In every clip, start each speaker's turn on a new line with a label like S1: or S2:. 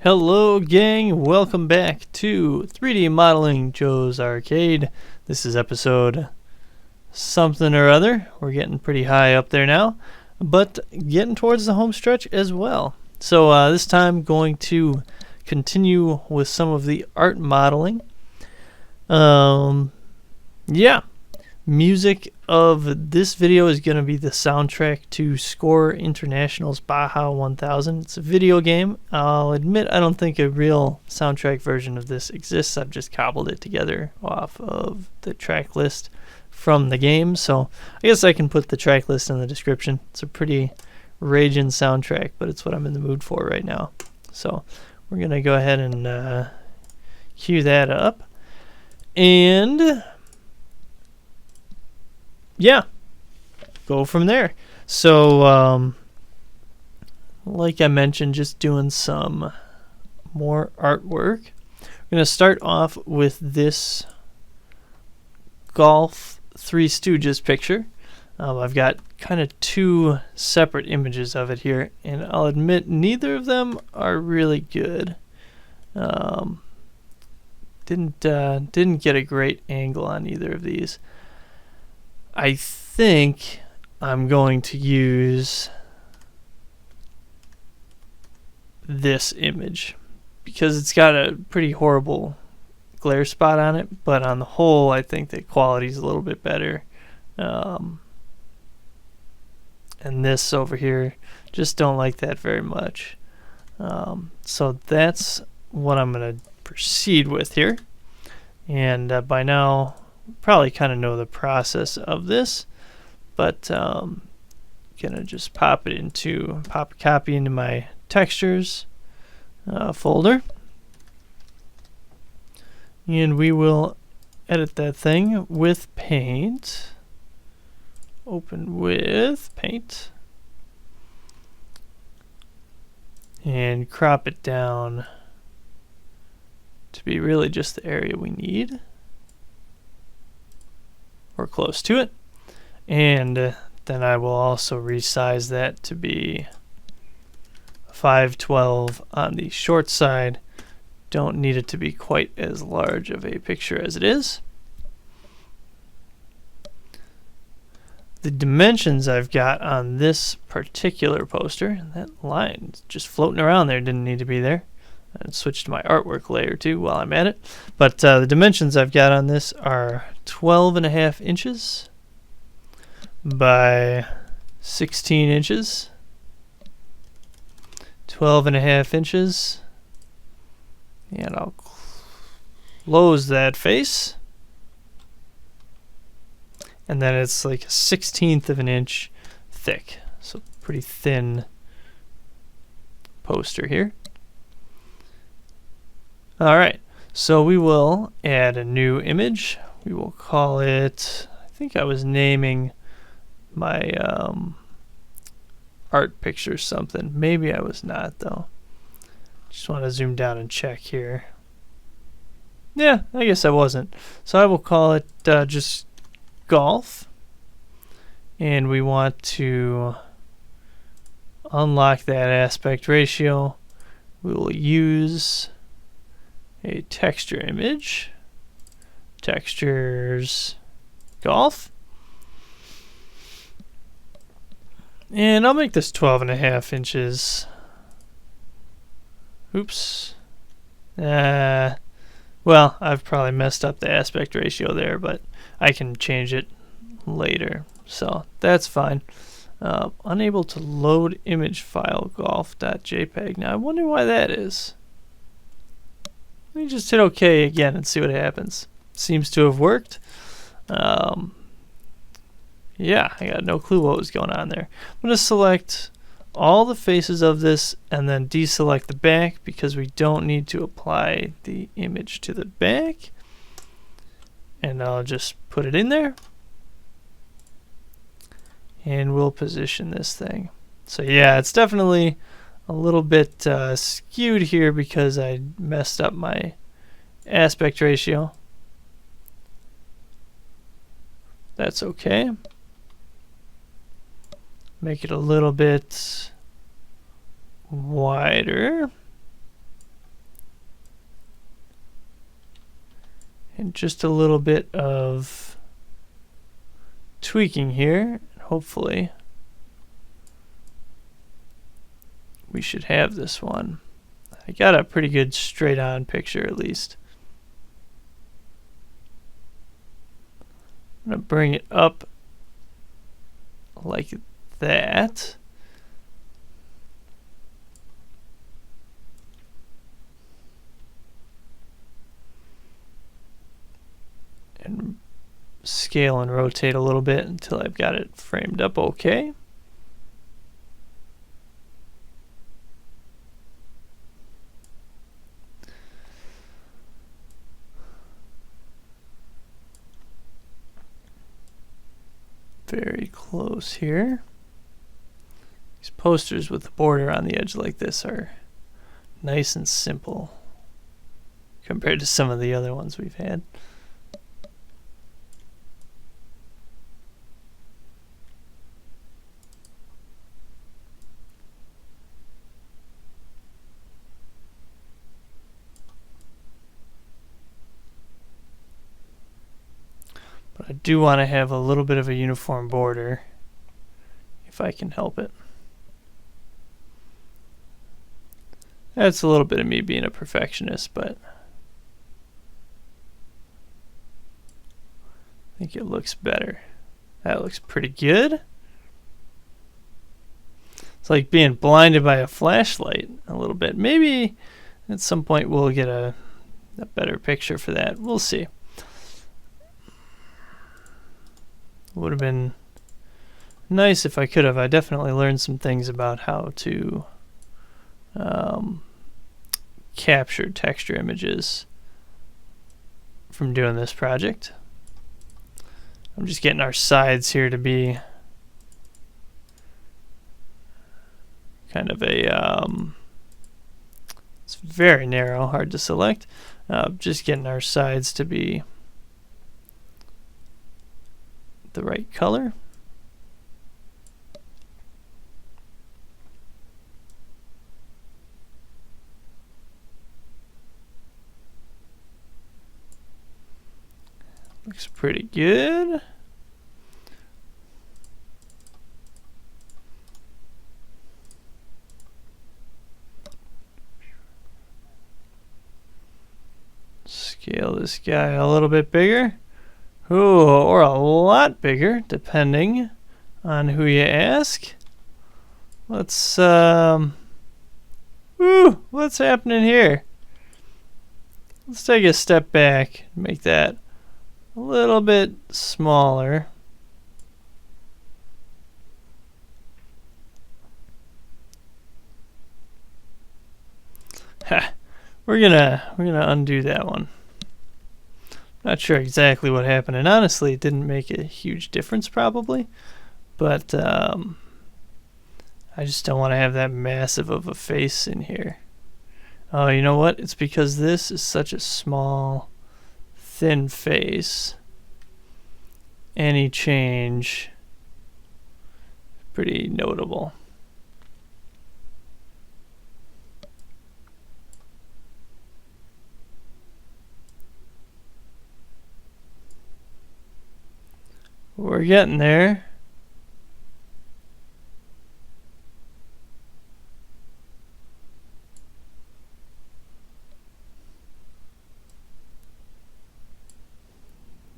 S1: Hello gang, welcome back to 3D Modeling Joe's Arcade. This is episode something or other. We're getting pretty high up there now, but getting towards the home stretch as well. So this time going to continue with some of the art modeling. Music of this video is going to be the soundtrack to Score International's Baja 1000. It's a video game. I'll admit I don't think a real soundtrack version of this exists. I've just cobbled it together off of the track list from the game. So I guess I can put the track list in the description. It's a pretty raging soundtrack, but it's what I'm in the mood for right now. So we're going to go ahead and cue that up. And yeah, go from there. So, like I mentioned, just doing some more artwork. We're going to start off with this Golf Three Stooges picture. I've got kind of two separate images of it here, and I'll admit neither of them are really good. Didn't get a great angle on either of these. I think I'm going to use this image because it's got a pretty horrible glare spot on it, but on the whole I think the quality is a little bit better. And this over here, just don't like that very much. So that's what I'm going to proceed with here. And by now probably kind of know the process of this, but gonna just pop a copy into my textures folder, and we will edit that thing with paint. Open with paint and crop it down to be really just the area we need, or close to it. And then I will also resize that to be 512 on the short side. Don't need it to be quite as large of a picture as it is. The dimensions I've got on this particular poster, that line just floating around there didn't need to be there. And switch to my artwork layer too while I'm at it. But the dimensions I've got on this are 12.5 inches by 16 inches, 12.5 inches, and I'll close that face, and then it's like 1/16 of an inch thick, so pretty thin poster here. Alright, so we will add a new image. We will call it, I think I was naming my art picture something. Maybe I was not though. Just want to zoom down and check here. Yeah, I guess I wasn't. So I will call it just golf. And we want to unlock that aspect ratio. We will use a texture image, textures, golf, and I'll make this 12.5 inches. Oops. Well, I've probably messed up the aspect ratio there, but I can change it later, so that's fine. Unable to load image file golf.jpg. Now I wonder why that is. Let me just hit OK again and see what happens. Seems to have worked. Yeah, I got no clue what was going on there. I'm going to select all the faces of this and then deselect the back because we don't need to apply the image to the back. And I'll just put it in there. And we'll position this thing. So yeah, it's definitely a little bit skewed here because I messed up my aspect ratio. That's okay. Make it a little bit wider. And just a little bit of tweaking here. Hopefully we should have this one. I got a pretty good straight on picture at least. I'm going to bring it up like that. And scale and rotate a little bit until I've got it framed up okay. Very close here. These posters with the border on the edge like this are nice and simple compared to some of the other ones we've had. But I do want to have a little bit of a uniform border if I can help it. That's a little bit of me being a perfectionist, but I think it looks better. That looks pretty good. It's like being blinded by a flashlight a little bit. Maybe at some point we'll get a better picture for that. We'll see. Would have been nice if I could have. I definitely learned some things about how to capture texture images from doing this project. I'm just getting our sides here to be kind of a it's very narrow, hard to select. Just getting our sides to be the right color. Looks pretty good. Scale this guy a little bit bigger. Ooh, or a lot bigger, depending on who you ask. Let's, what's happening here? Let's take a step back and make that a little bit smaller. Ha, we're gonna undo that one. Not sure exactly what happened, and honestly it didn't make a huge difference probably, but I just don't want to have that massive of a face in here. Oh, you know what? It's because this is such a small, thin face. Any change pretty notable. We're getting there.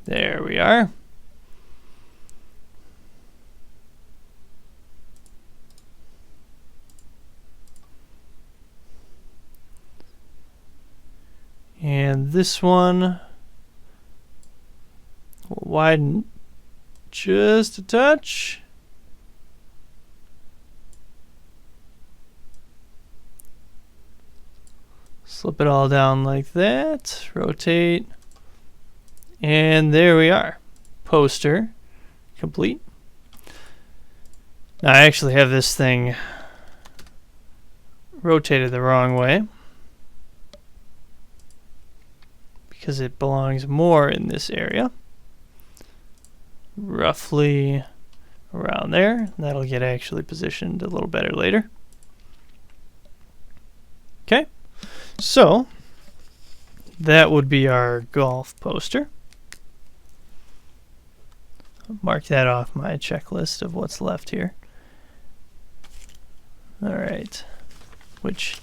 S1: There we are. And this one will widen just a touch. Slip it all down like that. Rotate. And there we are. Poster complete. Now I actually have this thing rotated the wrong way because it belongs more in this area. Roughly around there. That'll get actually positioned a little better later. Okay, so that would be our golf poster. Mark that off my checklist of what's left here. All right, which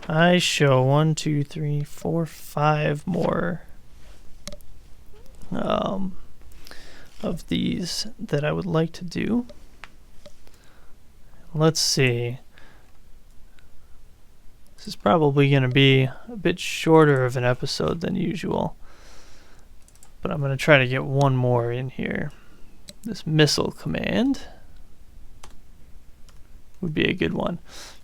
S1: I show 1, 2, 3, 4, 5 more of these that I would like to do. Let's see. This is probably going to be a bit shorter of an episode than usual, but I'm going to try to get one more in here. This missile command would be a good one.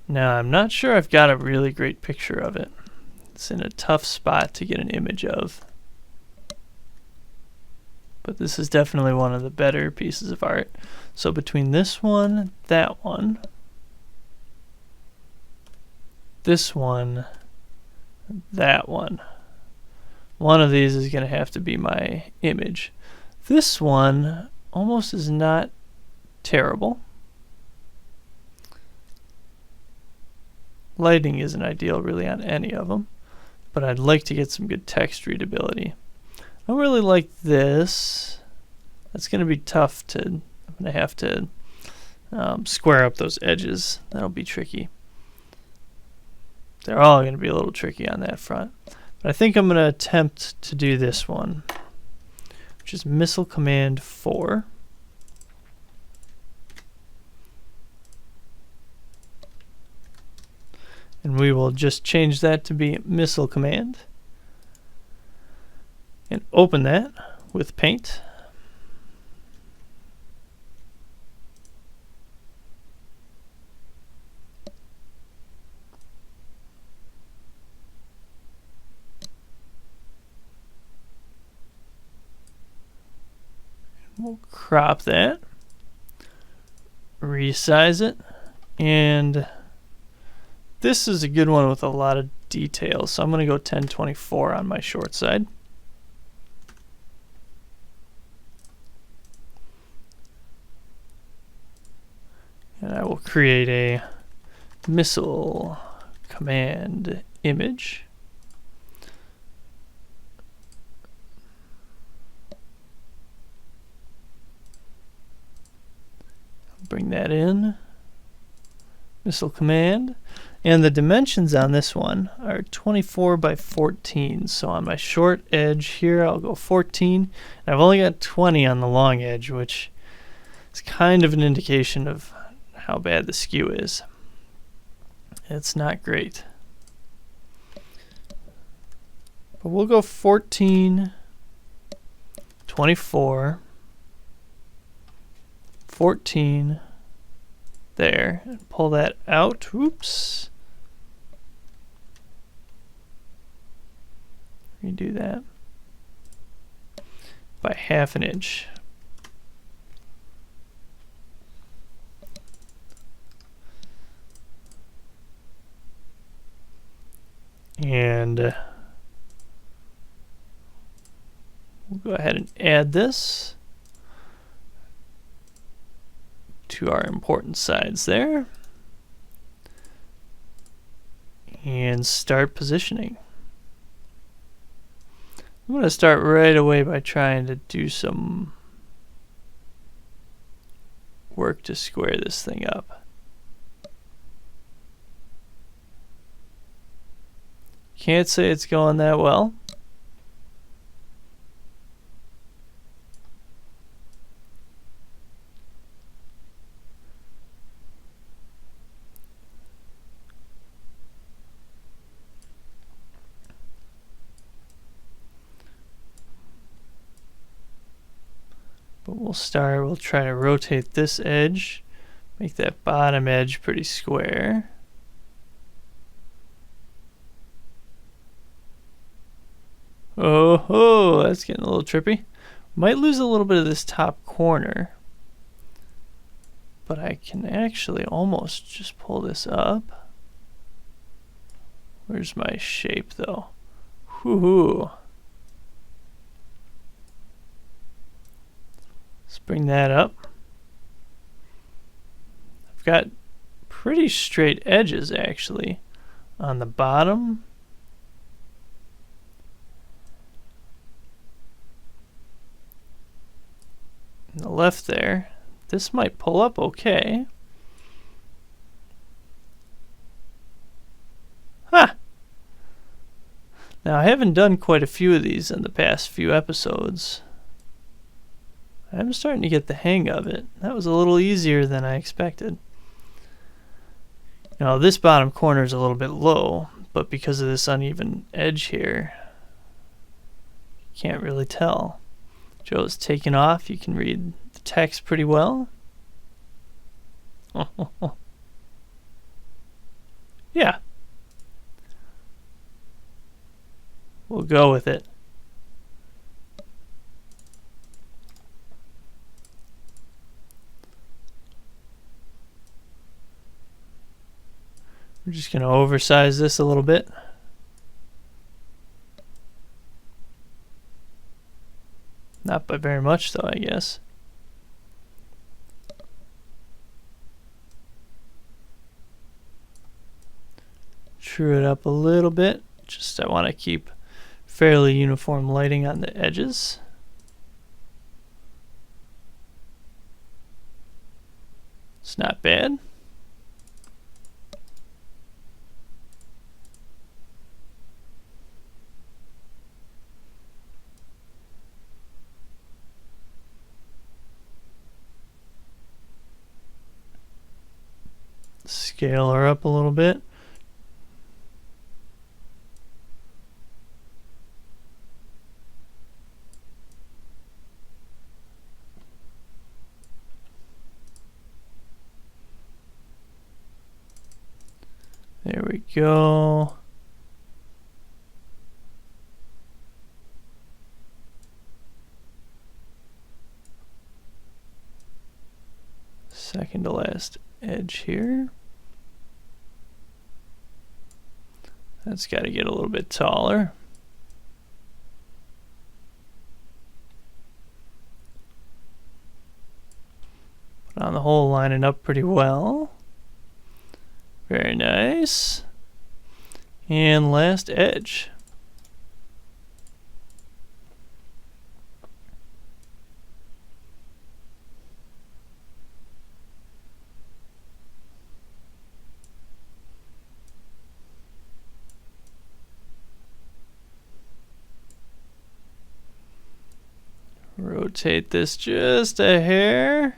S1: Now, I'm not sure I've got a really great picture of it. It's in a tough spot to get an image of. But this is definitely one of the better pieces of art. So between this one, that one, this one, that one of these is going to have to be my image. This one almost is not terrible. Lighting isn't ideal really on any of them, but I'd like to get some good text readability. I don't really like this. That's going to be tough to, I'm going to have to square up those edges. That'll be tricky. They're all going to be a little tricky on that front. But I think I'm going to attempt to do this one, which is Missile Command 4. And we will just change that to be Missile Command. And open that with Paint. We'll crop that, resize it, and this is a good one with a lot of details, so I'm going to go 1024 on my short side. And I will create a missile command image. Bring that in, missile command, and the dimensions on this one are 24 by 14. So on my short edge here, I'll go 14. And I've only got 20 on the long edge, which is kind of an indication of how bad the skew is. It's not great. But we'll go 14, 24, 14 there, and pull that out. Oops. Redo that by ½ an inch. And we'll go ahead and add this to our important sides there, and start positioning. I'm going to start right away by trying to do some work to square this thing up. Can't say it's going that well. But we'll try to rotate this edge, make that bottom edge pretty square. Oh, that's getting a little trippy. Might lose a little bit of this top corner, but I can actually almost just pull this up. Where's my shape though? Whoo-hoo. Let's bring that up. I've got pretty straight edges actually on the bottom on the left there. This might pull up okay. Huh. Now, I haven't done quite a few of these in the past few episodes. I'm starting to get the hang of it. That was a little easier than I expected. Now, this bottom corner is a little bit low, but because of this uneven edge here, you can't really tell. Joe's taken off. You can read the text pretty well. Yeah. We'll go with it. We're just going to oversize this a little bit. Not by very much, though, I guess. True it up a little bit. Just I want to keep fairly uniform lighting on the edges. It's not bad. Scale her up a little bit. There we go. Second to last edge here. That's got to get a little bit taller. But on the whole, lining up pretty well. Very nice. And last edge. Rotate this just a hair.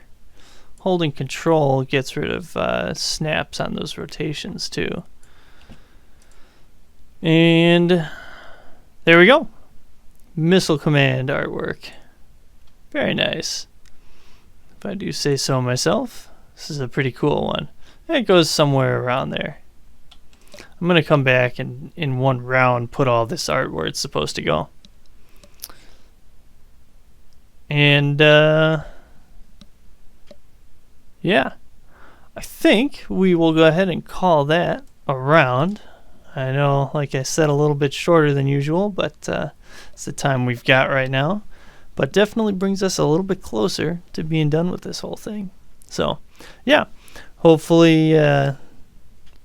S1: Holding control gets rid of snaps on those rotations too. And there we go. Missile Command artwork. Very nice. If I do say so myself, this is a pretty cool one. It goes somewhere around there. I'm going to come back and in one round put all this art where it's supposed to go. And yeah, I think we will go ahead and call that a round. I know, like I said, a little bit shorter than usual, but it's the time we've got right now. But definitely brings us a little bit closer to being done with this whole thing. So, yeah, hopefully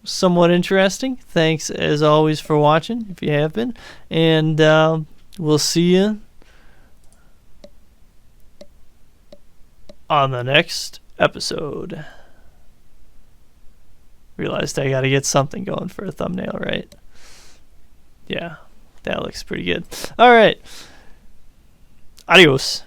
S1: somewhat interesting. Thanks, as always, for watching, if you have been. And we'll see you on the next episode. Realized I gotta get something going for a thumbnail, right? Yeah, that looks pretty good. Alright. Adios.